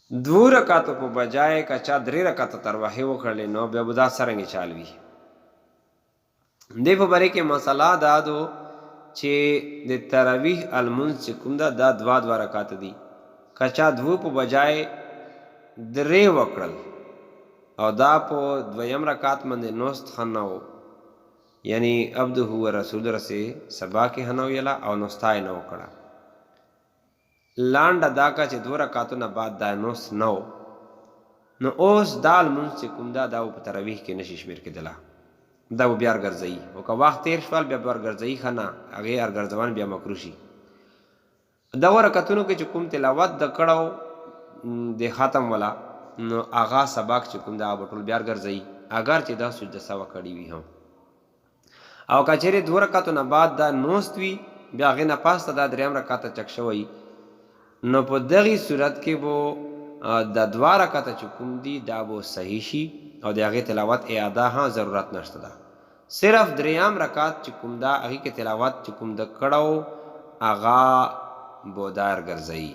دو رکعتو په بجای که چا 3 رکعته تراویح وکړلې نو بیا به دا څرنګې چال وي. دې په باره کې مسله دا دو چې د تراویح المنځ چې کوم ده دا 2 رکعته دي. که چا 2 په بجای 3 وکړل او دا په 2م رکعت باندې نوست ښه نه و، یعنی عبده و رسول رسې سبا کې ښه نه ویله او نوستا یې نه وکړه، لانډه دا که چې 2 رکعتو نه بعد دا نوست نه و، نو اوس دا لمونځ چې کوم ده دا په تراویح کې نشي شمېر کېدله، دا به بیا ارګرځوي. او که وخت تېر شول بیا به ارګرځوي ښه نه، هغې ارګرځول بیا مکروه شي. دغو رکعتونو کې چې کوم تلاوت د کړو د ختم ولا نو هغه سبق چې کوم ده هغه به ټول بیا ارګرځوي، اگر چې دا سجده سهو کړي وي هم. او که چېرې 2 رکعتو نه بعد دا نوست وي بیا هغې نه پاسته دا 3م رکعته چک شوی، نو په دغې صورت کې به د 2 رکعته چې کوم دي دا به صحیح شي او د هغې تلاوت اعاده هم ضرورت نشته ده. صرف 3م رکعت چې کوم ده هغې کې تلاوت چې کوم ده کړو هغه به دا ارګرځوي.